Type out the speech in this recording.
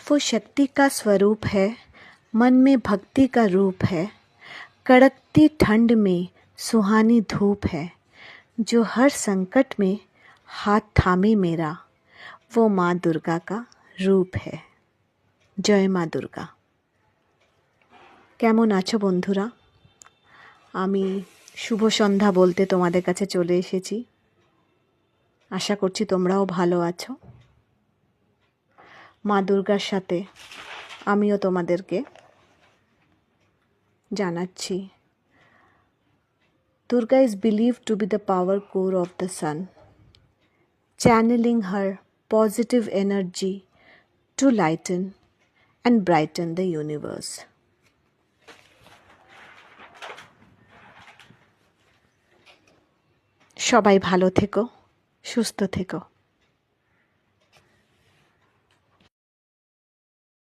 वो शक्ति का स्वरूप है, मन में भक्ति का रूप है, कड़कती ठंड में सुहानी धूप है, जो हर संकट में हाथ थामे मेरा, वो माँ दुर्गा का रूप है। জয় মা দুর্গা। কেমন আছো বন্ধুরা? আমি শুভ সন্ধ্যা বলতে তোমাদের কাছে চলে এসেছি। আশা করছি তোমরাও ভালো আছো। মা দুর্গার সাথে আমিও তোমাদেরকে জানাচ্ছি, Durga is believed to be the power core of the sun, channeling her positive energy to lighten and brighten the universe. সবাই ভালো থেকো, সুস্থ থেকো।